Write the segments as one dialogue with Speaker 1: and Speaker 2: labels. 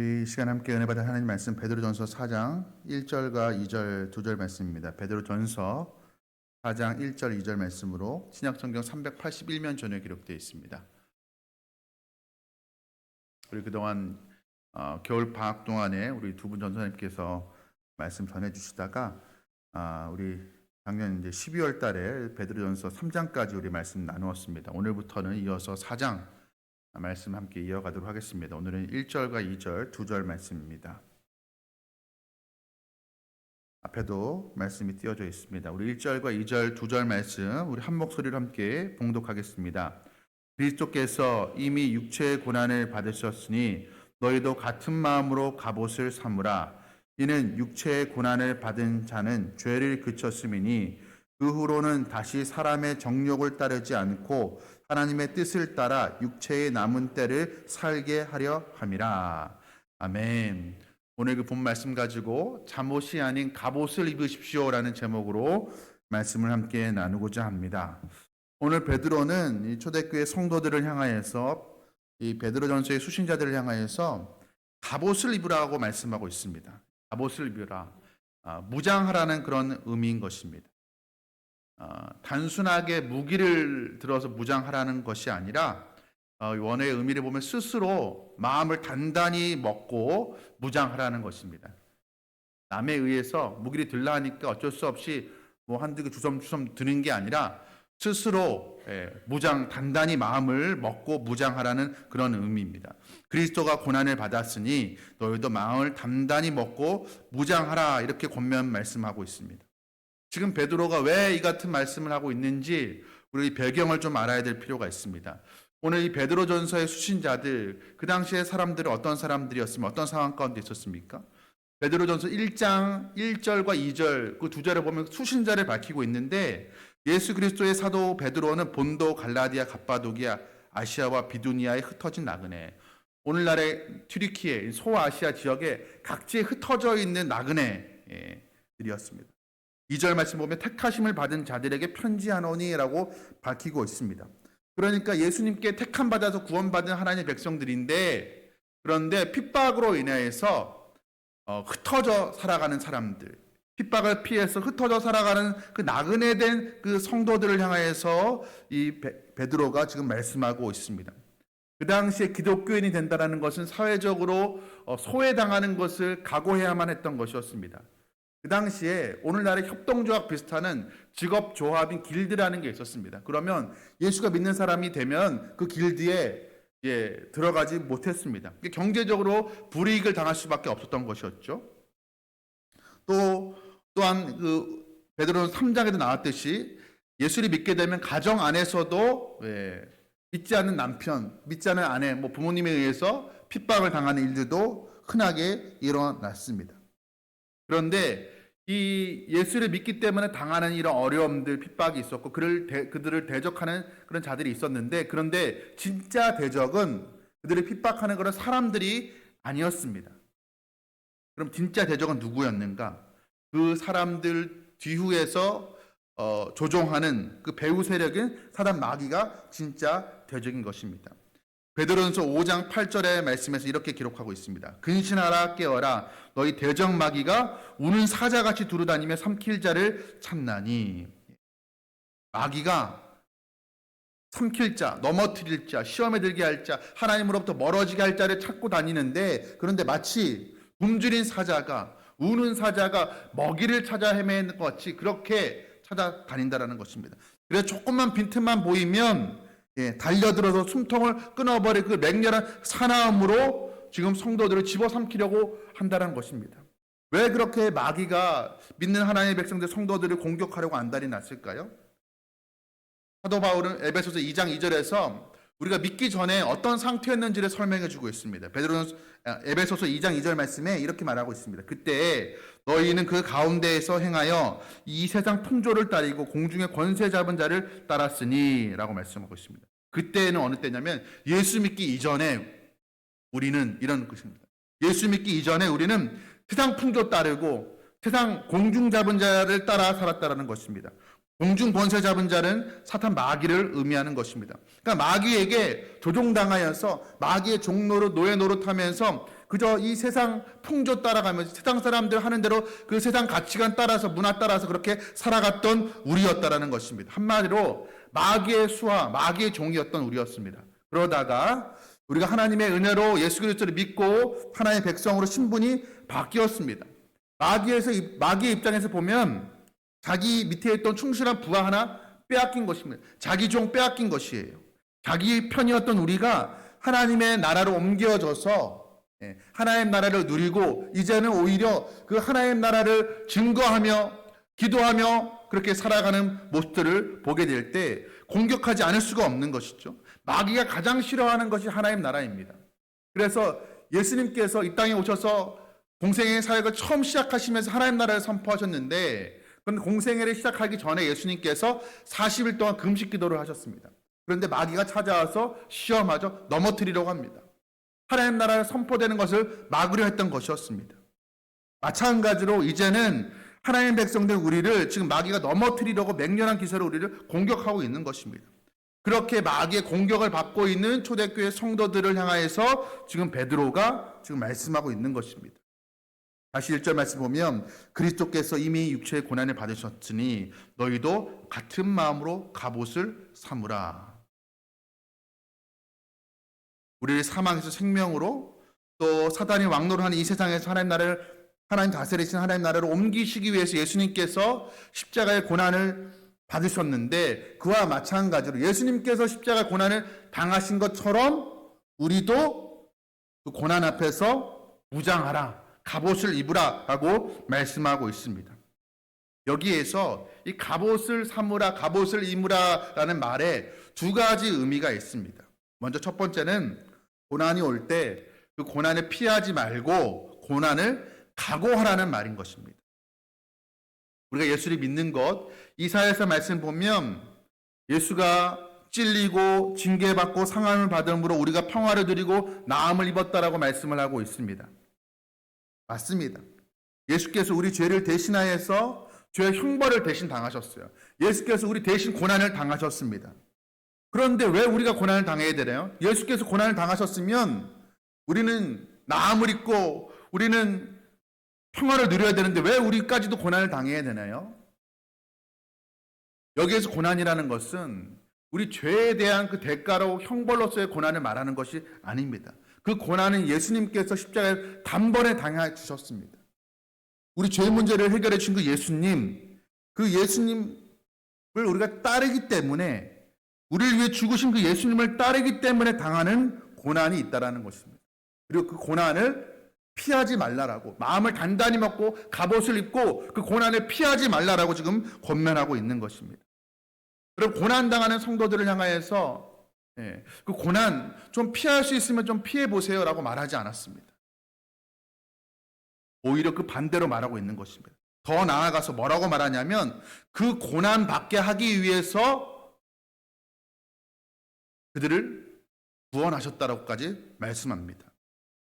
Speaker 1: 이 시간 함께 은혜 받은 하나님 말씀 베드로전서 4장 1절과 2절 2절 말씀입니다. 베드로전서 4장 1절 2절 말씀으로 신약성경 381면 전에 기록되어 있습니다. 우리 그동안 겨울 방학 동안에 우리 두 분 전사님께서 말씀 전해주시다가 우리 작년 이제 12월 달에 베드로전서 3장까지 우리 말씀 나누었습니다. 오늘부터는 이어서 4장 말씀 함께 이어가도록 하겠습니다. 오늘은 1절과 2절, 2절 말씀입니다. 앞에도 말씀이 띄어져 있습니다. 우리 1절과 2절, 2절 말씀 우리 한 목소리로 함께 봉독하겠습니다. 그리스도께서 이미 육체의 고난을 받으셨으니 너희도 같은 마음으로 갑옷을 삼으라. 이는 육체의 고난을 받은 자는 죄를 그쳤음이니 그 후로는 다시 사람의 정욕을 따르지 않고 하나님의 뜻을 따라 육체의 남은 때를 살게 하려 함이라. 아멘. 오늘 그 본 말씀 가지고 잠옷이 아닌 갑옷을 입으십시오라는 제목으로 말씀을 함께 나누고자 합니다. 오늘 베드로는 이 초대교회 성도들을 향하여서 이 베드로전서의 수신자들을 향하여서 갑옷을 입으라고 말씀하고 있습니다. 갑옷을 입으라. 무장하라는 그런 의미인 것입니다. 단순하게 무기를 들어서 무장하라는 것이 아니라 원어의 의미를 보면 스스로 마음을 단단히 먹고 무장하라는 것입니다. 남에 의해서 무기를 들라 하니까 어쩔 수 없이 뭐 한두 개 주섬주섬 드는 게 아니라 스스로 무장 단단히 마음을 먹고 무장하라는 그런 의미입니다. 그리스도가 고난을 받았으니 너희도 마음을 단단히 먹고 무장하라, 이렇게 권면 말씀하고 있습니다. 지금 베드로가 왜 이 같은 말씀을 하고 있는지 우리 배경을 좀 알아야 될 필요가 있습니다. 오늘 이 베드로전서의 수신자들, 그 당시의 사람들은 어떤 사람들이었으면 어떤 상황 가운데 있었습니까? 베드로전서 1장 1절과 2절 그 두 절을 보면 수신자를 밝히고 있는데, 예수 그리스도의 사도 베드로는 본도, 갈라디아, 갑바도기아, 아시아와 비두니아에 흩어진 나그네, 오늘날의 튀르키예, 소아시아 지역에 각지에 흩어져 있는 나그네들이었습니다. 2절 말씀 보면 택하심을 받은 자들에게 편지하노니라고 밝히고 있습니다. 그러니까 예수님께 택함 받아서 구원받은 하나님의 백성들인데, 그런데 핍박으로 인해서 흩어져 살아가는 사람들, 핍박을 피해서 흩어져 살아가는 그 나그네된 그 성도들을 향해서 이 베드로가 지금 말씀하고 있습니다. 그 당시에 기독교인이 된다는 것은 사회적으로 소외당하는 것을 각오해야만 했던 것이었습니다. 그 당시에 오늘날의 협동조합 비슷한 직업조합인 길드라는 게 있었습니다. 그러면 예수가 믿는 사람이 되면 그 길드에 들어가지 못했습니다. 경제적으로 불이익을 당할 수밖에 없었던 것이었죠. 또한 그 베드로는 3장에도 나왔듯이 예수를 믿게 되면 가정 안에서도 믿지 않는 남편, 믿지 않는 아내, 부모님에 의해서 핍박을 당하는 일들도 흔하게 일어났습니다. 그런데 이 예수를 믿기 때문에 당하는 이런 어려움들, 핍박이 있었고 그들을 대적하는 그런 자들이 있었는데, 그런데 진짜 대적은 그들을 핍박하는 그런 사람들이 아니었습니다. 그럼 진짜 대적은 누구였는가? 그 사람들 뒤후에서 조종하는 그 배후 세력인 사단 마귀가 진짜 대적인 것입니다. 베드로전서 5장 8절의 말씀에서 이렇게 기록하고 있습니다. 근신하라, 깨어라, 너희 대적 마귀가 우는 사자같이 두루다니며 삼킬 자를 찾나니. 마귀가 삼킬 자, 넘어뜨릴 자, 시험에 들게 할 자, 하나님으로부터 멀어지게 할 자를 찾고 다니는데, 그런데 마치 굶주린 사자가, 우는 사자가 먹이를 찾아 헤매는 것 같이 그렇게 찾아다닌다는 것입니다. 그래서 조금만 빈틈만 보이면 달려들어서 숨통을 끊어버릴 그 맹렬한 사나움으로 지금 성도들을 집어삼키려고 한다는 것입니다. 왜 그렇게 마귀가 믿는 하나님의 백성들, 성도들을 공격하려고 안달이 났을까요? 사도 바울은 에베소서 2장 2절에서 우리가 믿기 전에 어떤 상태였는지를 설명해 주고 있습니다. 에베소서 2장 2절 말씀에 이렇게 말하고 있습니다. 그때 너희는 그 가운데에서 행하여 이 세상 풍조를 따르고 공중의 권세 잡은 자를 따랐으니 라고 말씀하고 있습니다. 그때는 어느 때냐면 예수 믿기 이전에 우리는 이런 것입니다. 예수 믿기 이전에 우리는 세상 풍조 따르고 세상 공중 잡은 자를 따라 살았다라는 것입니다. 공중 권세 잡은 자는 사탄 마귀를 의미하는 것입니다. 그러니까 마귀에게 조종당하여서 마귀의 종로로 노예 노릇하면서 그저 이 세상 풍조 따라가면서 세상 사람들 하는 대로 그 세상 가치관 따라서 문화 따라서 그렇게 살아갔던 우리였다라는 것입니다. 한마디로 마귀의 수하, 마귀의 종이었던 우리였습니다. 그러다가 우리가 하나님의 은혜로 예수 그리스도를 믿고 하나님의 백성으로 신분이 바뀌었습니다. 마귀의 입장에서 보면 자기 밑에 있던 충실한 부하 하나 빼앗긴 것입니다. 자기 종 빼앗긴 것이에요. 자기 편이었던 우리가 하나님의 나라로 옮겨져서 하나님 나라를 누리고 이제는 오히려 그 하나님 나라를 증거하며 기도하며 그렇게 살아가는 모습들을 보게 될 때 공격하지 않을 수가 없는 것이죠. 마귀가 가장 싫어하는 것이 하나님 나라입니다. 그래서 예수님께서 이 땅에 오셔서 공생의 사역을 처음 시작하시면서 하나님 나라를 선포하셨는데 그런데 공생애를 시작하기 전에 예수님께서 40일 동안 금식 기도를 하셨습니다. 그런데 마귀가 찾아와서 시험하죠. 넘어뜨리려고 합니다. 하나님 나라가 선포되는 것을 막으려 했던 것이었습니다. 마찬가지로 이제는 하나님 백성들 우리를 지금 마귀가 넘어뜨리려고 맹렬한 기세로 우리를 공격하고 있는 것입니다. 그렇게 마귀의 공격을 받고 있는 초대교회 성도들을 향하여서 지금 베드로가 지금 말씀하고 있는 것입니다. 다시 1절 말씀 보면 그리스도께서 이미 육체의 고난을 받으셨으니 너희도 같은 마음으로 갑옷을 삼으라. 우리를 사망에서 생명으로 또 사단이 왕노를 하는 이 세상에서 하나님 다스리신 하나님 나라를 옮기시기 위해서 예수님께서 십자가의 고난을 받으셨는데 그와 마찬가지로 예수님께서 십자가 고난을 당하신 것처럼 우리도 그 고난 앞에서 무장하라, 갑옷을 입으라 라고 말씀하고 있습니다. 여기에서 이 갑옷을 삼으라, 갑옷을 입으라 라는 말에 두 가지 의미가 있습니다. 먼저 첫 번째는 고난이 올 때 그 고난을 피하지 말고 고난을 각오하라는 말인 것입니다. 우리가 예수를 믿는 것, 이사야서 말씀 보면 예수가 찔리고 징계받고 상함을 받음으로 우리가 평화를 누리고 나음을 입었다라고 말씀을 하고 있습니다. 맞습니다. 예수께서 우리 죄를 대신하여서 죄의 형벌을 대신 당하셨어요. 예수께서 우리 대신 고난을 당하셨습니다. 그런데 왜 우리가 고난을 당해야 되나요? 예수께서 고난을 당하셨으면 우리는 나음을 입고 우리는 평화를 누려야 되는데 왜 우리까지도 고난을 당해야 되나요? 여기에서 고난이라는 것은 우리 죄에 대한 그 대가로 형벌로서의 고난을 말하는 것이 아닙니다. 그 고난은 예수님께서 십자가에 단번에 당해 주셨습니다. 우리 죄 문제를 해결해 주신 그 예수님을 우리가 따르기 때문에 우리를 위해 죽으신 그 예수님을 따르기 때문에 당하는 고난이 있다라는 것입니다. 그리고 그 고난을 피하지 말라라고 마음을 단단히 먹고 갑옷을 입고 그 고난을 피하지 말라라고 지금 권면하고 있는 것입니다. 그리고 고난당하는 성도들을 향하여서 그 고난 좀 피할 수 있으면 좀 피해 보세요라고 말하지 않았습니다. 오히려 그 반대로 말하고 있는 것입니다. 더 나아가서 뭐라고 말하냐면 그 고난 받게 하기 위해서 그들을 구원하셨다라고까지 말씀합니다.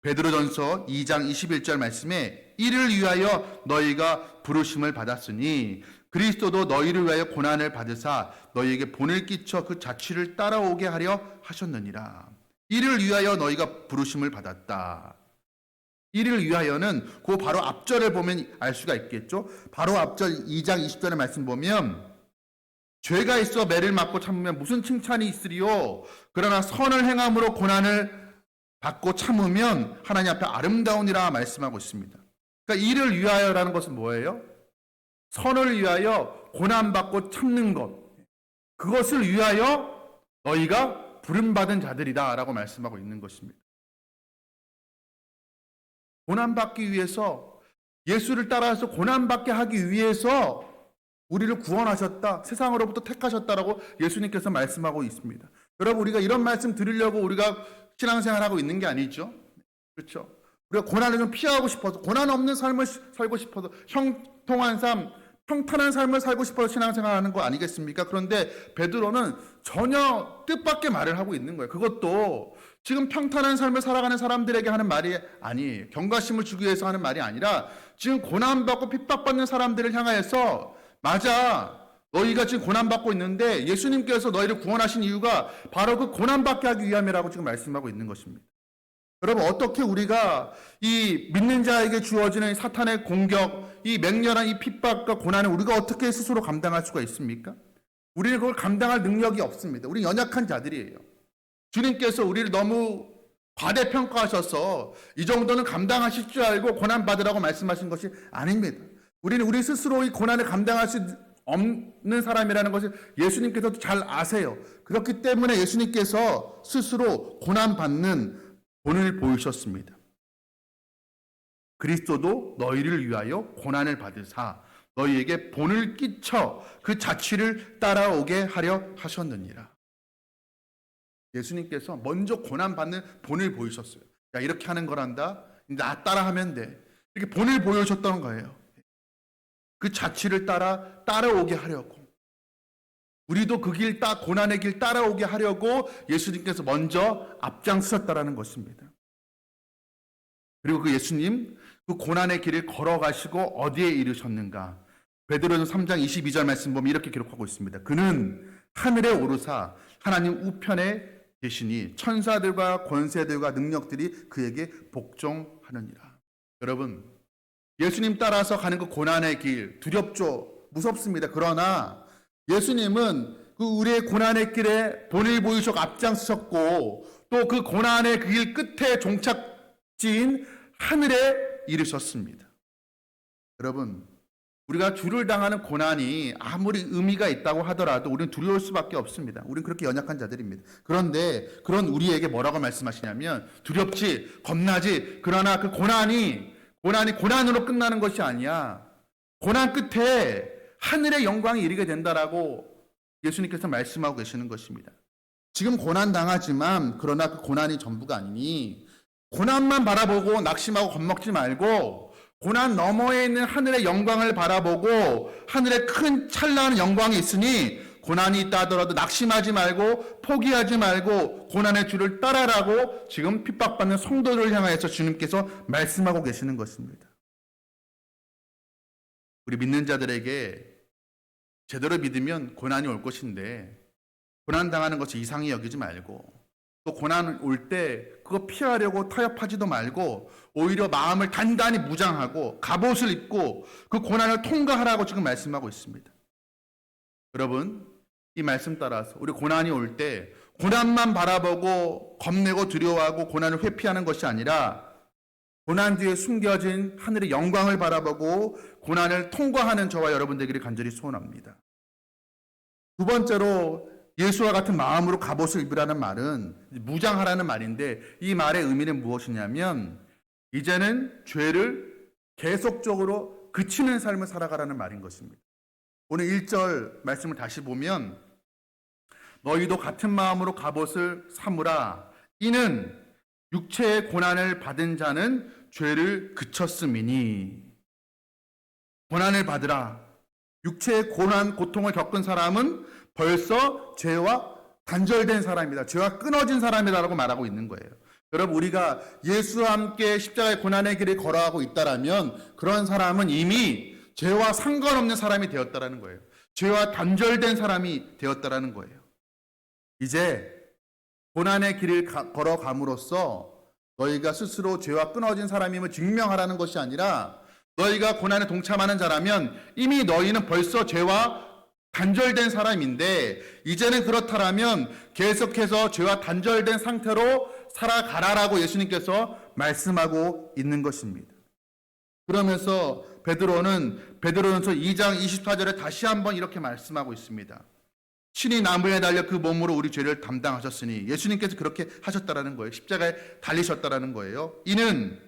Speaker 1: 베드로전서 2장 21절 말씀에 이를 위하여 너희가 부르심을 받았으니 그리스도도 너희를 위하여 고난을 받으사 너희에게 본을 끼쳐 그 자취를 따라오게 하려 하셨느니라. 이를 위하여 너희가 부르심을 받았다. 이를 위하여는 그 바로 앞절을 보면 알 수가 있겠죠. 바로 앞절 2장 20절의 말씀 보면 죄가 있어 매를 맞고 참으면 무슨 칭찬이 있으리요. 그러나 선을 행함으로 고난을 받고 참으면 하나님 앞에 아름다우니라 말씀하고 있습니다. 그러니까 이를 위하여라는 것은 뭐예요? 선을 위하여 고난받고 참는 것, 그것을 위하여 너희가 부름받은 자들이다 라고 말씀하고 있는 것입니다. 고난받기 위해서, 예수를 따라서 고난받게 하기 위해서 우리를 구원하셨다, 세상으로부터 택하셨다라고 예수님께서 말씀하고 있습니다. 여러분, 우리가 이런 말씀 들으려고 우리가 신앙생활하고 있는 게 아니죠. 그렇죠? 우리가 고난을 좀 피하고 싶어서, 고난 없는 삶을 살고 싶어서, 형통한 삶, 평탄한 삶을 살고 싶어서 신앙생활하는 거 아니겠습니까? 그런데 베드로는 전혀 뜻밖의 말을 하고 있는 거예요. 그것도 지금 평탄한 삶을 살아가는 사람들에게 하는 말이 아니에요. 경각심을 주기 위해서 하는 말이 아니라 지금 고난받고 핍박받는 사람들을 향하여서 맞아, 너희가 지금 고난받고 있는데 예수님께서 너희를 구원하신 이유가 바로 그 고난받게 하기 위함이라고 지금 말씀하고 있는 것입니다. 여러분, 어떻게 우리가 이 믿는 자에게 주어지는 사탄의 공격, 이 맹렬한 이 핍박과 고난을 우리가 어떻게 스스로 감당할 수가 있습니까? 우리는 그걸 감당할 능력이 없습니다. 우리는 연약한 자들이에요. 주님께서 우리를 너무 과대평가하셔서 이 정도는 감당하실 줄 알고 고난받으라고 말씀하신 것이 아닙니다. 우리는 우리 스스로 이 고난을 감당할 수 없는 사람이라는 것을 예수님께서도 잘 아세요. 그렇기 때문에 예수님께서 스스로 고난받는 본을 보이셨습니다. 그리스도도 너희를 위하여 고난을 받으사 너희에게 본을 끼쳐 그 자취를 따라오게 하려 하셨느니라. 예수님께서 먼저 고난받는 본을 보이셨어요. 야, 이렇게 하는 거란다. 나 따라하면 돼. 이렇게 본을 보여줬던 거예요. 그 자취를 따라오게 하려고. 우리도 그 길 고난의 길 따라오게 하려고 예수님께서 먼저 앞장서셨다라는 것입니다. 그리고 그 예수님 그 고난의 길을 걸어가시고 어디에 이르셨는가? 베드로전서 3장 22절 말씀 보면 이렇게 기록하고 있습니다. 그는 하늘에 오르사 하나님 우편에 계시니 천사들과 권세들과 능력들이 그에게 복종하느니라. 여러분, 예수님 따라서 가는 그 고난의 길 두렵죠. 무섭습니다. 그러나 예수님은 그 우리의 고난의 길에 본을 보이시고 앞장서셨고 또 그 고난의 그 길 끝에 종착지인 하늘에 이르셨습니다. 여러분, 우리가 주를 당하는 고난이 아무리 의미가 있다고 하더라도 우리는 두려울 수밖에 없습니다. 우리는 그렇게 연약한 자들입니다. 그런데 그런 우리에게 뭐라고 말씀하시냐면 두렵지, 겁나지. 그러나 그 고난이 고난으로 끝나는 것이 아니야. 고난 끝에 하늘의 영광이 이르게 된다라고 예수님께서 말씀하고 계시는 것입니다. 지금 고난 당하지만 그러나 그 고난이 전부가 아니니 고난만 바라보고 낙심하고 겁먹지 말고 고난 너머에 있는 하늘의 영광을 바라보고 하늘에 큰 찬란한 영광이 있으니 고난이 있다 하더라도 낙심하지 말고 포기하지 말고 고난의 주를 따라라고 지금 핍박받는 성도들을 향하여서 주님께서 말씀하고 계시는 것입니다. 우리 믿는 자들에게 제대로 믿으면 고난이 올 것인데 고난 당하는 것이 이상히 여기지 말고 또 고난 올 때 그거 피하려고 타협하지도 말고 오히려 마음을 단단히 무장하고 갑옷을 입고 그 고난을 통과하라고 지금 말씀하고 있습니다. 여러분, 이 말씀 따라서 우리 고난이 올 때 고난만 바라보고 겁내고 두려워하고 고난을 회피하는 것이 아니라 고난 뒤에 숨겨진 하늘의 영광을 바라보고 고난을 통과하는 저와 여러분 되기를 간절히 소원합니다. 두 번째로 예수와 같은 마음으로 갑옷을 입으라는 말은 무장하라는 말인데 이 말의 의미는 무엇이냐면 이제는 죄를 계속적으로 그치는 삶을 살아가라는 말인 것입니다. 오늘 1절 말씀을 다시 보면 너희도 같은 마음으로 갑옷을 삼으라. 이는 육체의 고난을 받은 자는 죄를 그쳤음이니. 고난을 받으라. 육체의 고난, 고통을 겪은 사람은 벌써 죄와 단절된 사람이다. 죄와 끊어진 사람이다라고 말하고 있는 거예요. 여러분, 우리가 예수와 함께 십자가의 고난의 길을 걸어가고 있다라면 그런 사람은 이미 죄와 상관없는 사람이 되었다라는 거예요. 죄와 단절된 사람이 되었다라는 거예요. 이제 고난의 길을 걸어감으로써 너희가 스스로 죄와 끊어진 사람임을 증명하라는 것이 아니라 너희가 고난에 동참하는 자라면 이미 너희는 벌써 죄와 단절된 사람인데 이제는 그렇다라면 계속해서 죄와 단절된 상태로 살아가라라고 예수님께서 말씀하고 있는 것입니다. 그러면서 베드로전서 2장 24절에 다시 한번 이렇게 말씀하고 있습니다. 신이 나무에 달려 그 몸으로 우리 죄를 담당하셨으니 예수님께서 그렇게 하셨다라는 거예요. 십자가에 달리셨다라는 거예요. 이는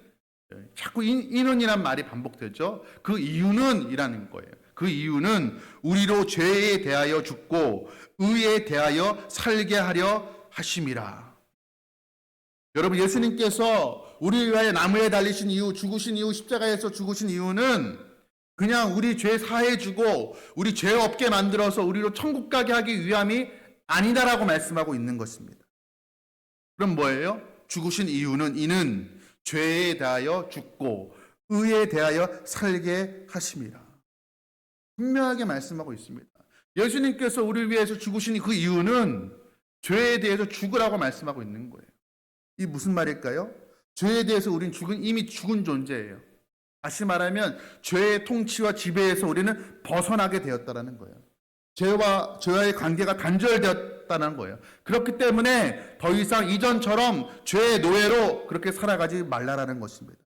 Speaker 1: 자꾸 이는이란 말이 반복되죠. 그 이유는 이라는 거예요. 그 이유는 우리로 죄에 대하여 죽고 의에 대하여 살게 하려 하심이라. 여러분, 예수님께서 우리 위하여 나무에 달리신 이유, 죽으신 이유, 십자가에서 죽으신 이유는 그냥 우리 죄 사해주고 우리 죄 없게 만들어서 우리로 천국 가게 하기 위함이 아니다라고 말씀하고 있는 것입니다. 그럼 뭐예요? 죽으신 이유는 이는 죄에 대하여 죽고 의에 대하여 살게 하심이라. 분명하게 말씀하고 있습니다. 예수님께서 우리를 위해서 죽으신 그 이유는 죄에 대해서 죽으라고 말씀하고 있는 거예요. 이 무슨 말일까요? 죄에 대해서 우리는 이미 죽은 존재예요. 다시 말하면 죄의 통치와 지배에서 우리는 벗어나게 되었다는 거예요. 죄와의 관계가 단절되었다는 거예요. 그렇기 때문에 더 이상 이전처럼 죄의 노예로 그렇게 살아가지 말라라는 것입니다.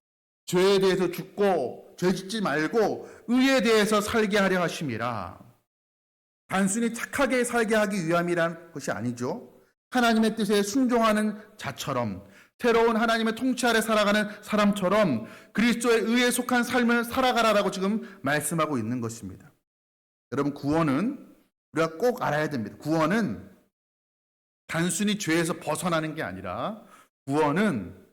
Speaker 1: 죄에 대해서 죽고 죄 짓지 말고 의에 대해서 살게 하려 하심이라. 단순히 착하게 살게 하기 위함이란 것이 아니죠. 하나님의 뜻에 순종하는 자처럼, 새로운 하나님의 통치 아래 살아가는 사람처럼 그리스도의 의에 속한 삶을 살아가라라고 지금 말씀하고 있는 것입니다. 여러분, 구원은 우리가 꼭 알아야 됩니다. 구원은 단순히 죄에서 벗어나는 게 아니라 구원은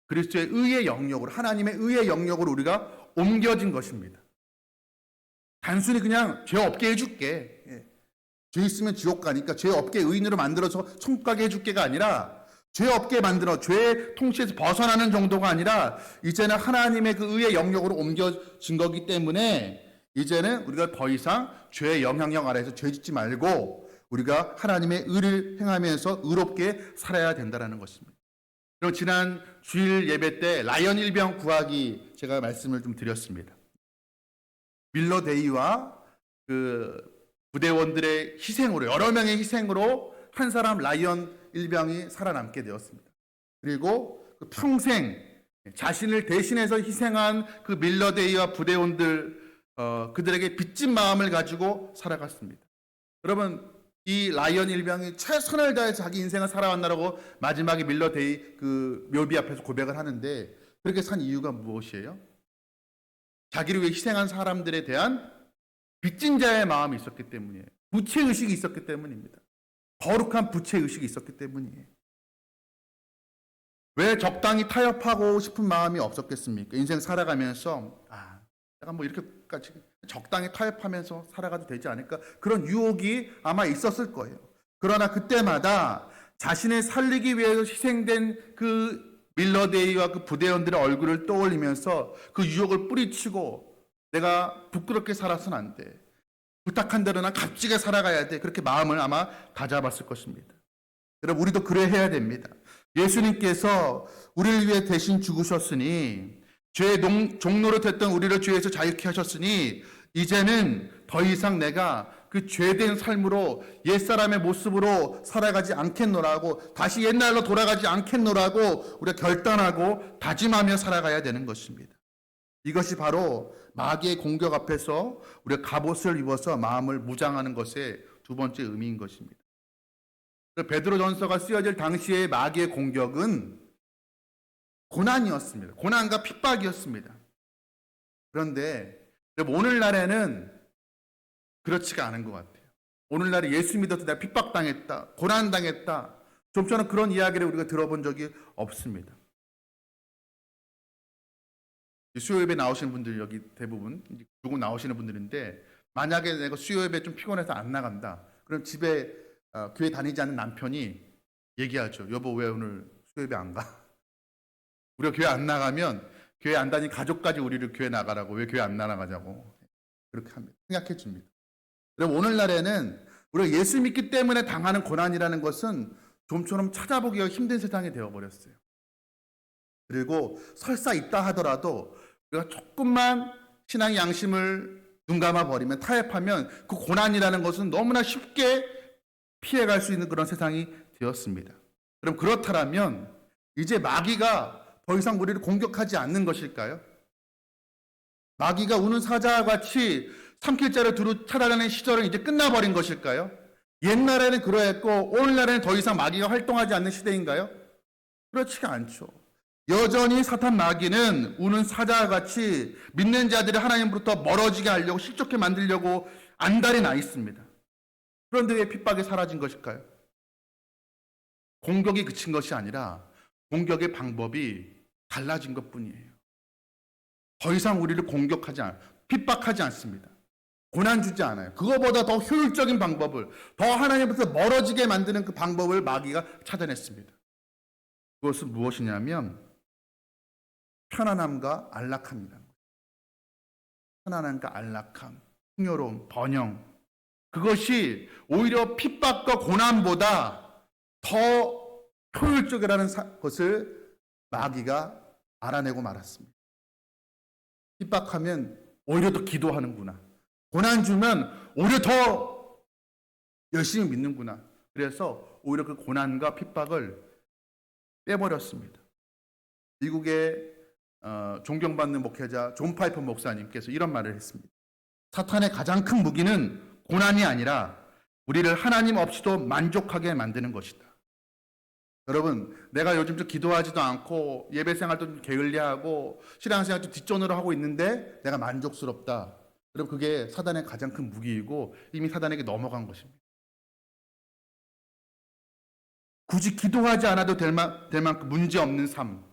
Speaker 1: 그리스도의 의의 영역으로, 하나님의 의의 영역으로 우리가 옮겨진 것입니다. 단순히 그냥 죄 없게 해줄게, 죄 있으면 지옥 가니까 죄 없게 의인으로 만들어서 천국 가게 해줄게가 아니라, 죄 없게 만들어 죄의 통치에서 벗어나는 정도가 아니라 이제는 하나님의 그 의의 영역으로 옮겨진 거기 때문에 이제는 우리가 더 이상 죄의 영향력 아래에서 죄 짓지 말고 우리가 하나님의 의를 행하면서 의롭게 살아야 된다는 것입니다. 그리고 지난 주일 예배 때 라이언 일병 구하기 제가 말씀을 좀 드렸습니다. 밀러데이와 그 부대원들의 희생으로, 여러 명의 희생으로 한 사람 라이언 일병이 살아남게 되었습니다. 그리고 평생 자신을 대신해서 희생한 그 밀러데이와 부대원들, 그들에게 빚진 마음을 가지고 살아갔습니다. 여러분, 이 라이언 일병이 최선을 다해서 자기 인생을 살아왔나라고 마지막에 밀러데이 그 묘비 앞에서 고백을 하는데, 그렇게 산 이유가 무엇이에요? 자기를 위해 희생한 사람들에 대한 빚진 자의 마음이 있었기 때문이에요. 부채의식이 있었기 때문입니다. 거룩한 부채의식이 있었기 때문이에요. 왜 적당히 타협하고 싶은 마음이 없었겠습니까? 인생 살아가면서 내가 뭐 이렇게까지 적당히 타협하면서 살아가도 되지 않을까? 그런 유혹이 아마 있었을 거예요. 그러나 그때마다 자신을 살리기 위해서 희생된 그 밀러데이와 그 부대원들의 얼굴을 떠올리면서 그 유혹을 뿌리치고, 내가 부끄럽게 살아서는 안 돼, 부탁한 대로 난 값지게 살아가야 돼, 그렇게 마음을 아마 다잡았을 것입니다. 여러분, 우리도 그래 해야 됩니다. 예수님께서 우리를 위해 대신 죽으셨으니, 죄의 종로로 됐던 우리를 죄에서 자유케 하셨으니, 이제는 더 이상 내가 그 죄된 삶으로 옛사람의 모습으로 살아가지 않겠노라고, 다시 옛날로 돌아가지 않겠노라고 우리가 결단하고 다짐하며 살아가야 되는 것입니다. 이것이 바로 마귀의 공격 앞에서 우리가 갑옷을 입어서 마음을 무장하는 것의 두 번째 의미인 것입니다. 베드로전서가 쓰여질 당시의 마귀의 공격은 고난이었습니다. 고난과 핍박이었습니다. 그런데 오늘날에는 그렇지가 않은 것 같아요. 오늘날에 예수 믿어서 내가 핍박당했다, 고난당했다, 좀처럼 그런 이야기를 우리가 들어본 적이 없습니다. 수요예배 나오시는 분들 여기 대부분 누구 나오시는 분들인데, 만약에 내가 수요예배 좀 피곤해서 안 나간다, 그럼 집에 교회 다니지 않는 남편이 얘기하죠. 여보, 왜 오늘 수요예배 안 가? 우리가 교회 안 나가면 교회 안 다니는 가족까지 우리를 교회 나가라고, 왜 교회 안 나가자고 그렇게 합니다. 생각해 줍니다. 여러분, 오늘날에는 우리가 예수 믿기 때문에 당하는 고난이라는 것은 좀처럼 찾아보기가 힘든 세상이 되어버렸어요. 그리고 설사 있다 하더라도 우리가 조금만 신앙의 양심을 눈감아 버리면, 타협하면 그 고난이라는 것은 너무나 쉽게 피해갈 수 있는 그런 세상이 되었습니다. 그럼 그렇다면 이제 마귀가 더 이상 우리를 공격하지 않는 것일까요? 마귀가 우는 사자와 같이 삼킬자를 두루 찾아가는 시절은 이제 끝나버린 것일까요? 옛날에는 그러했고 오늘날에는 더 이상 마귀가 활동하지 않는 시대인가요? 그렇지가 않죠. 여전히 사탄 마귀는 우는 사자와 같이 믿는 자들이 하나님으로부터 멀어지게 하려고, 실족해 만들려고 안달이 나 있습니다. 그런데 왜 핍박이 사라진 것일까요? 공격이 그친 것이 아니라 공격의 방법이 달라진 것뿐이에요. 더 이상 우리를 핍박하지 않습니다. 고난 주지 않아요. 그거보다 더 효율적인 방법을, 더 하나님으로부터 멀어지게 만드는 그 방법을 마귀가 찾아냈습니다. 그것은 무엇이냐면 편안함과 안락함이라는 거예요. 편안함과 안락함, 풍요로움, 번영, 그것이 오히려 핍박과 고난보다 더 효율적이라는 것을 마귀가 알아내고 말았습니다. 핍박하면 오히려 더 기도하는구나. 고난 주면 오히려 더 열심히 믿는구나. 그래서 오히려 그 고난과 핍박을 빼버렸습니다. 미국의 존경받는 목회자 존 파이퍼 목사님께서 이런 말을 했습니다. 사탄의 가장 큰 무기는 고난이 아니라 우리를 하나님 없이도 만족하게 만드는 것이다. 여러분, 내가 요즘 좀 기도하지도 않고 예배 생활도 좀 게을리하고 신앙생활 좀 뒷전으로 하고 있는데 내가 만족스럽다. 여러분, 그게 사단의 가장 큰 무기이고 이미 사단에게 넘어간 것입니다. 굳이 기도하지 않아도 될 만큼 문제없는 삶.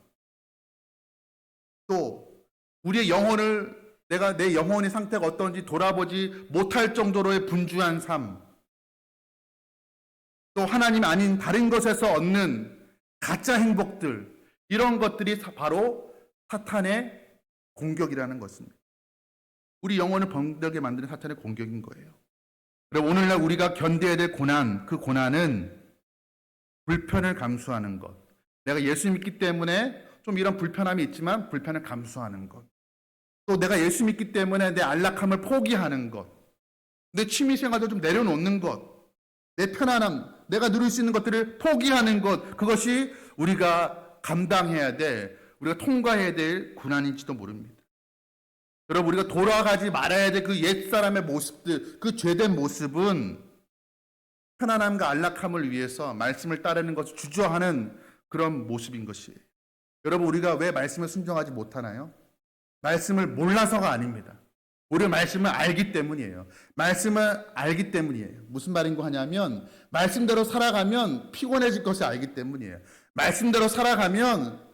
Speaker 1: 또 우리의 영혼을 내가 내 영혼의 상태가 어떤지 돌아보지 못할 정도로의 분주한 삶. 또 하나님 아닌 다른 것에서 얻는 가짜 행복들, 이런 것들이 바로 사탄의 공격이라는 것입니다. 우리 영혼을 병들게 만드는 사탄의 공격인 거예요. 그리고 오늘날 우리가 견뎌야 될 고난, 그 고난은 불편을 감수하는 것. 내가 예수 믿기 때문에 좀 이런 불편함이 있지만 불편을 감수하는 것. 또 내가 예수 믿기 때문에 내 안락함을 포기하는 것. 내 취미생활도 좀 내려놓는 것. 내 편안함, 내가 누릴 수 있는 것들을 포기하는 것, 그것이 우리가 감당해야 될, 우리가 통과해야 될 고난인지도 모릅니다. 여러분, 우리가 돌아가지 말아야 될 그 옛사람의 모습들, 그 죄된 모습은 편안함과 안락함을 위해서 말씀을 따르는 것을 주저하는 그런 모습인 것이에요. 여러분, 우리가 왜 말씀을 순종하지 못하나요? 말씀을 몰라서가 아닙니다. 우리가 말씀을 알기 때문이에요. 말씀을 알기 때문이에요. 무슨 말인고 하냐면 말씀대로 살아가면 피곤해질 것을 알기 때문이에요. 말씀대로 살아가면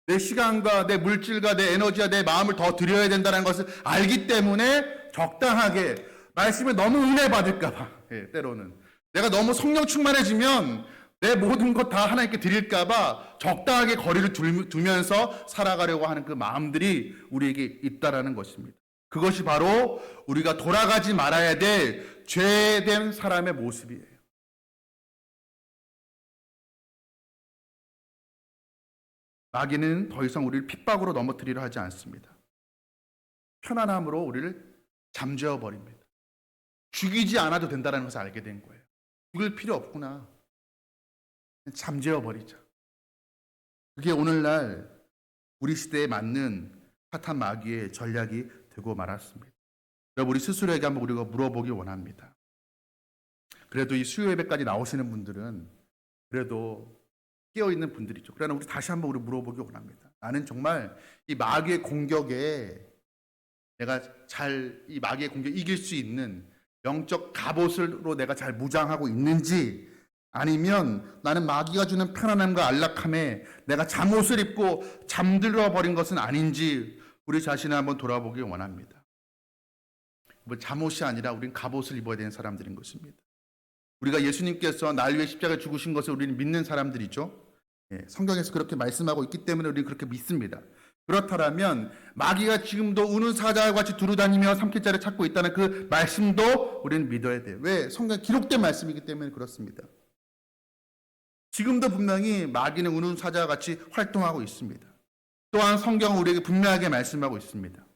Speaker 1: 내 시간과 내 물질과 내 에너지와 내 마음을 더 드려야 된다는 것을 알기 때문에 적당하게 말씀을 너무 은혜 받을까 봐, 때로는 내가 너무 성령 충만해지면 내 모든 것 다 하나님께 드릴까 봐 적당하게 거리를 두면서 살아가려고 하는 그 마음들이 우리에게 있다라는 것입니다. 그것이 바로 우리가 돌아가지 말아야 될 죄된 사람의 모습이에요. 마귀는 더 이상 우리를 핍박으로 넘어뜨리려 하지 않습니다. 편안함으로 우리를 잠재워 버립니다. 죽이지 않아도 된다는 것을 알게 된 거예요. 죽을 필요 없구나. 잠재워 버리자. 그게 오늘날 우리 시대에 맞는 사탄 마귀의 전략이 되고 말았습니다. 여러분, 우리 스스로에게 한번 우리가 물어보기 원합니다. 그래도 이 수요 예배까지 나오시는 분들은 그래도 깨어있는 분들이죠. 그러나 우리 다시 한번 우리 물어보기 원합니다. 나는 정말 이 마귀의 공격에 내가 잘 이 마귀의 공격 이길 수 있는 영적 갑옷으로 내가 잘 무장하고 있는지, 아니면 나는 마귀가 주는 편안함과 안락함에 내가 잠옷을 입고 잠들어 버린 것은 아닌지 우리 자신을 한번 돌아보기 원합니다. 잠옷이 아니라 우리는 갑옷을 입어야 되는 사람들인 것입니다. 우리가 예수님께서 날 위해 십자가에 죽으신 것을 우리는 믿는 사람들이죠. 성경에서 그렇게 말씀하고 있기 때문에 우리는 그렇게 믿습니다. 그렇다면 마귀가 지금도 우는 사자와 같이 두루다니며 삼킬자를 찾고 있다는 그 말씀도 우리는 믿어야 돼요. 왜? 성경에 기록된 말씀이기 때문에 그렇습니다. 지금도 분명히 마귀는 우는 사자와 같이 활동하고 있습니다. 또한 성경은 우리에게 분명하게 말씀하고 있습니다.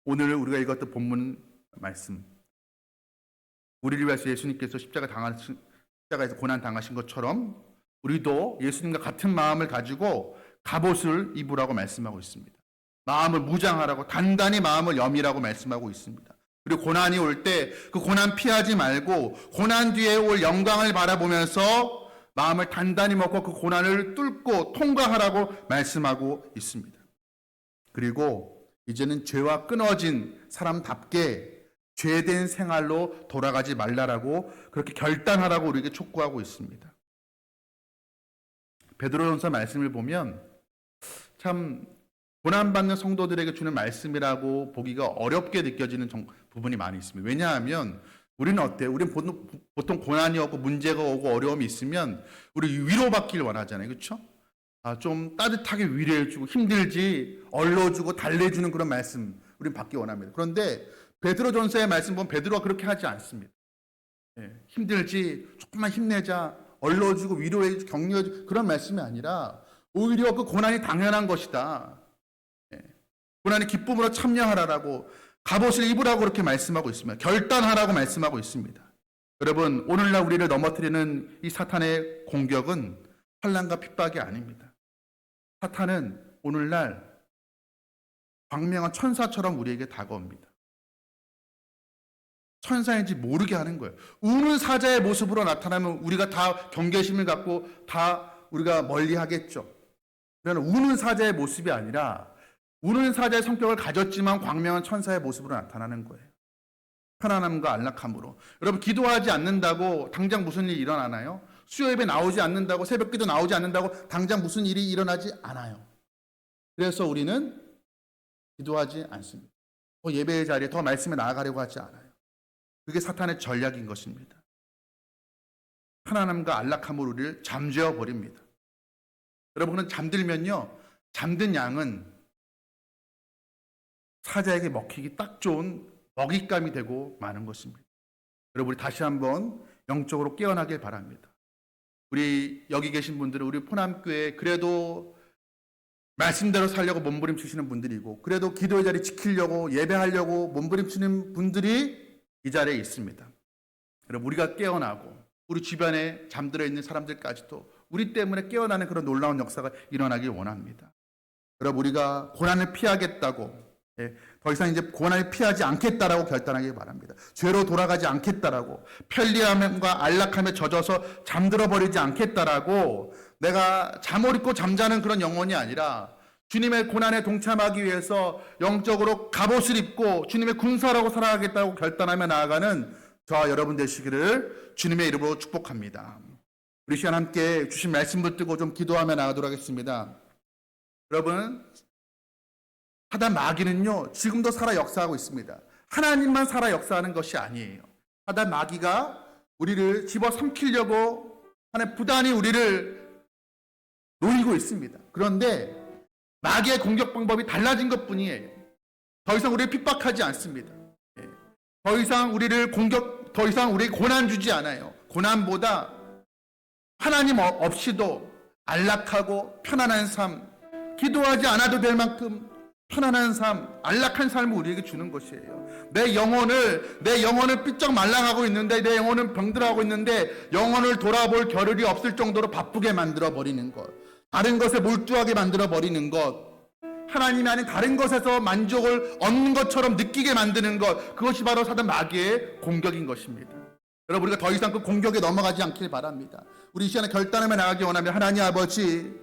Speaker 1: 오늘 우리가 읽었던 본문 말씀, 우리를 위해서 예수님께서 십자가에서 고난 당하신 것처럼 우리도 예수님과 같은 마음을 가지고 갑옷을 입으라고 말씀하고 있습니다. 마음을 무장하라고, 단단히 마음을 염이라고 말씀하고 있습니다. 그리고 고난이 올 때 그 고난 피하지 말고 고난 뒤에 올 영광을 바라보면서 마음을 단단히 먹고 그 고난을 뚫고 통과하라고 말씀하고 있습니다. 그리고 이제는 죄와 끊어진 사람답게 죄된 생활로 돌아가지 말라라고, 그렇게 결단하라고 우리에게 촉구하고 있습니다. 베드로전서 말씀을 보면 참 고난받는 성도들에게 주는 말씀이라고 보기가 어렵게 느껴지는 부분이 많이 있습니다. 왜냐하면 우리는 어때요? 우리는 보통 고난이 오고 문제가 오고 어려움이 있으면 우리 위로받기를 원하잖아요. 그렇죠? 좀 따뜻하게 위로해주고 힘들지 얼러주고 달래주는 그런 말씀 우리는 받기 원합니다. 그런데 베드로전서의 말씀 보면 베드로가 그렇게 하지 않습니다. 힘들지 조금만 힘내자, 얼러주고 위로해주고 격려해주고 그런 말씀이 아니라 오히려 그 고난이 당연한 것이다. 고난의 기쁨으로 참여하라라고, 갑옷을 입으라고 그렇게 말씀하고 있습니다. 결단하라고 말씀하고 있습니다. 여러분, 오늘날 우리를 넘어뜨리는 이 사탄의 공격은 환난과 핍박이 아닙니다. 사탄은 오늘날 광명한 천사처럼 우리에게 다가옵니다. 천사인지 모르게 하는 거예요. 우는 사자의 모습으로 나타나면 우리가 다 경계심을 갖고 다 우리가 멀리 하겠죠. 그러나 우는 사자의 모습이 아니라 우는 사자의 성격을 가졌지만 광명한 천사의 모습으로 나타나는 거예요. 편안함과 안락함으로. 여러분, 기도하지 않는다고 당장 무슨 일이 일어나나요? 수요예배 나오지 않는다고, 새벽기도 나오지 않는다고 당장 무슨 일이 일어나지 않아요. 그래서 우리는 기도하지 않습니다. 더 예배의 자리에, 더 말씀에 나아가려고 하지 않아요. 그게 사탄의 전략인 것입니다. 편안함과 안락함으로 우리를 잠재워 버립니다. 여러분은 잠들면요, 잠든 양은 사자에게 먹히기 딱 좋은 먹잇감이 되고 마는 것입니다. 여러분, 우리 다시 한번 영적으로 깨어나길 바랍니다. 우리 여기 계신 분들은 우리 포남교회 그래도 말씀대로 살려고 몸부림치시는 분들이고, 그래도 기도의 자리 지키려고 예배하려고 몸부림치는 분들이 이 자리에 있습니다. 여러분, 우리가 깨어나고 우리 주변에 잠들어 있는 사람들까지도 우리 때문에 깨어나는 그런 놀라운 역사가 일어나길 원합니다. 여러분, 우리가 고난을 피하겠다고, 더 이상 이제 고난을 피하지 않겠다라고 결단하길 바랍니다. 죄로 돌아가지 않겠다라고, 편리함과 안락함에 젖어서 잠들어 버리지 않겠다라고, 내가 잠을 잊고 잠자는 그런 영혼이 아니라 주님의 고난에 동참하기 위해서 영적으로 갑옷을 입고 주님의 군사라고 살아가겠다고 결단하며 나아가는 저와 여러분 되시기를 주님의 이름으로 축복합니다. 우리 시간 함께 주신 말씀 붙들고 좀 기도하며 나가도록 하겠습니다. 여러분, 사단 마귀는요, 지금도 살아 역사하고 있습니다. 하나님만 살아 역사하는 것이 아니에요. 사단 마귀가 우리를 집어삼키려고 하는 부단히 우리를 노리고 있습니다. 그런데 마귀의 공격 방법이 달라진 것 뿐이에요. 더 이상 우리를 핍박하지 않습니다. 더 이상 우리를 더 이상 우리에게 고난 주지 않아요. 고난보다 하나님 없이도 안락하고 편안한 삶, 기도하지 않아도 될 만큼 편안한 삶, 안락한 삶을 우리에게 주는 것이에요. 내 영혼을 삐쩍 말라가고 있는데, 내 영혼은 병들어가고 있는데 영혼을 돌아볼 겨를이 없을 정도로 바쁘게 만들어 버리는 것, 다른 것에 몰두하게 만들어 버리는 것, 하나님이 아닌 다른 것에서 만족을 얻는 것처럼 느끼게 만드는 것, 그것이 바로 사단 마귀의 공격인 것입니다. 여러분, 우리가 더 이상 그 공격에 넘어가지 않길 바랍니다. 우리 이 시간에 결단하며 나가기 원하면 하나님 아버지,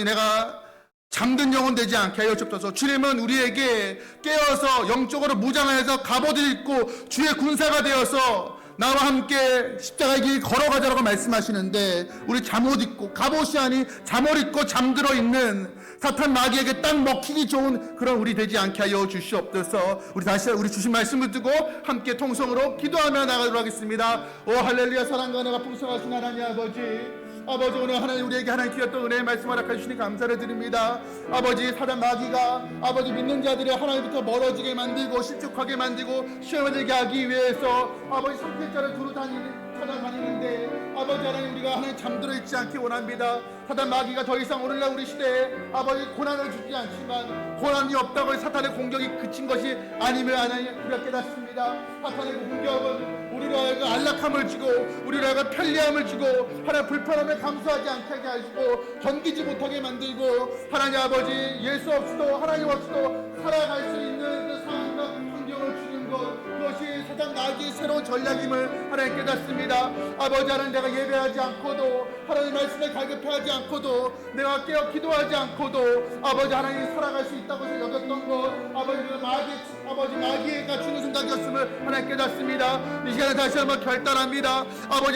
Speaker 1: 내가 잠든 영혼 되지 않게 하여 주옵소서. 주님은 우리에게 깨어서 영적으로 무장하여서 갑옷을 입고 주의 군사가 되어서 나와 함께 십자가의 길 걸어가자라고 말씀하시는데, 우리 잠옷 입고, 갑옷이 아닌 잠옷 입고 잠들어 있는 사탄 마귀에게 딱 먹히기 좋은 그런 우리 되지 않게 하여 주시옵소서. 우리 다시 우리 주신 말씀을 두고 함께 통성으로 기도하며 나가도록 하겠습니다. 오 할렐루야. 사랑과 은혜가 풍성하신 하나님 아버지, 오늘 하나님 우리에게 하나님 주셨던 은혜의 말씀을 허락해 주시니 감사를 드립니다. 아버지, 사단 마귀가 믿는 자들의 하나님부터 멀어지게 만들고 실족하게 만들고 시험에 들게 하기 위해서 선택자를 두루 찾아다니는데, 하나님 우리가 하나님 잠들어 있지 않기 원합니다. 사단 마귀가 더 이상 오늘날 우리 시대에 고난을 주지 않지만, 고난이 없다고 사탄의 공격이 그친 것이 아님을 하나님 우리가 깨닫습니다. 사탄의 공격은 우리로 하여금 안락함을 주고 우리로 하여금 편리함을 주고 하나님 불편함을 감수하지 않게 하시고 견디지 못하게 만들고, 하나님 아버지, 예수 없이도 하나님 없이도 살아갈 수 있는 그 상황과 환경을 주는 것, 그것이 사단 마귀의 새로운 전략임을 하나님 깨닫습니다. 하나님 내가 예배하지 않고도, 하나님 말씀에 갈급해하지 않고도, 내가 깨어 기도하지 않고도 하나님 살아갈 수 있다고 여겼던 것, 마귀가 주는 생각이었음을 하나님 깨닫습니다. 이 시간에 다시 한번 결단합니다.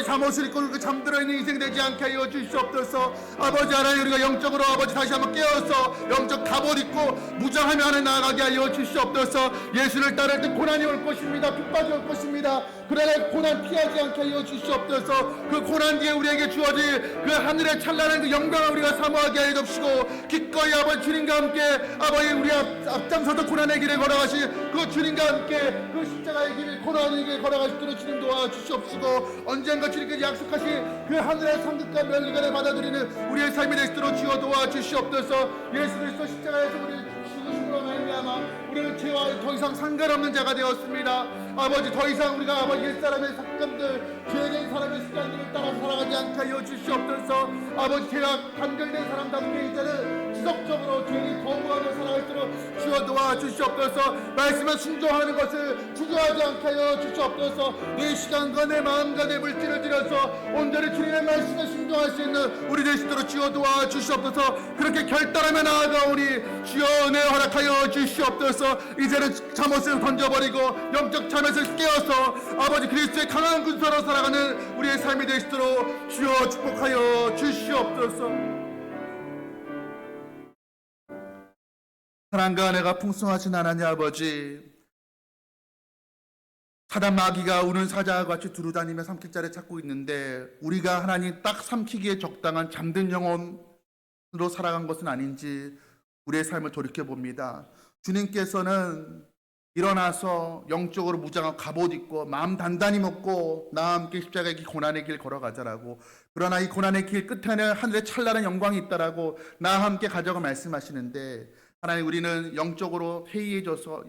Speaker 1: 잠옷을 입고 그렇게 잠들어 있는 인생 되지 않게 하여 주시옵소서. 하나님 우리가 영적으로 다시 한번 깨어서 영적 갑옷 입고 무장하며 하나님 나아가게 하여 주시옵소서. 예수를 따를 때 고난이 올 것입니다. 핍박이 그럴 것입니다. 그러나 고난 피하지 않게 하여 주시옵소서. 그 고난 뒤에 우리에게 주어질 그 하늘의 찬란한 그 영광을 우리가 사모하게 하여 주시고, 기꺼이 아버지 주님과 함께 아버지 우리 앞장서서 고난의 길에 걸어가신 그 주님과 함께 그 십자가의 길, 고난의 길에 걸어가시도록 주님 도와주시옵시고, 언젠가 주님께서 약속하신 그 하늘의 상급과 멸리관을 받아들이는 우리의 삶이 되시도록 주여 도와주시옵소서. 예수 그리스도 십자가에서 우리 죽으심으로 말미암아 우리는 죄와 더 이상 상관없는 자가 되었습니다. 아버지 더 이상 우리가 아버지 옛사람의 습관들, 죄된 사람의 습관들을 따라 살아가지 않게 하여 주시옵소서. 아버지 죄와 단결된 사람답게 이제는 지속적으로 죄를 거부하며 살아갈수록 주여 도와주시옵소서. 말씀에 순종하는 것을 주저하지 않게 하여 주시옵소서. 내 시간과 내 마음과 내 물질을 들여서 온전히 주님의 말씀에 순종할 수 있는 우리 되시도록 주여 도와주시옵소서. 그렇게 결단하며 나아가오니 주여 은혜 허락하여 주시옵소서. 이제는 잠옷을 던져버리고 영적 잠에서 깨어서 아버지 그리스도의 강한 군사로 살아가는 우리의 삶이 되시도록 주여 축복하여 주시옵소서. 사랑과 은혜가 풍성하신 하나님 아버지, 사단 마귀가 우는 사자와 같이 두루다니며 삼킬 자를 찾고 있는데, 우리가 하나님 딱 삼키기에 적당한 잠든 영혼으로 살아간 것은 아닌지 우리의 삶을 돌이켜봅니다. 주님께서는 일어나서 영적으로 무장하고 갑옷 입고 마음 단단히 먹고 나와 함께 십자가의 길, 고난의 길 걸어가자라고, 그러나 이 고난의 길 끝에는 하늘의 찬란한 영광이 있다라고 나와 함께 가자고 말씀하시는데, 하나님 우리는 영적으로 해이해져서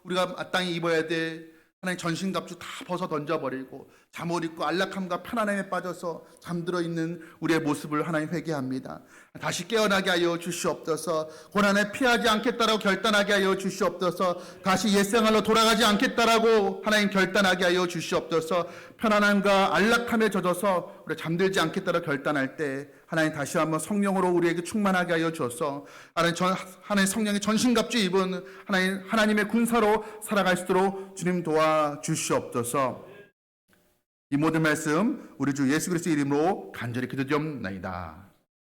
Speaker 1: 우리가 마땅히 입어야 될 하나님 전신갑주 다 벗어 던져버리고 잠옷 입고 안락함과 편안함에 빠져서 잠들어 있는 우리의 모습을 하나님 회개합니다. 다시 깨어나게 하여 주시옵소서. 고난에 피하지 않겠다라고 결단하게 하여 주시옵소서. 다시 옛생활로 돌아가지 않겠다라고 하나님 결단하게 하여 주시옵소서. 편안함과 안락함에 젖어서 우리 잠들지 않겠다라고 결단할 때 하나님 다시 한번 성령으로 우리에게 충만하게 하여 주셔서 하나님 성령의 전신갑주 입은 하나님의 군사로 살아갈 수 있도록 주님 도와주시옵소서. 이 모든 말씀 우리 주 예수 그리스도의 이름으로 간절히 기도드리옵나이다.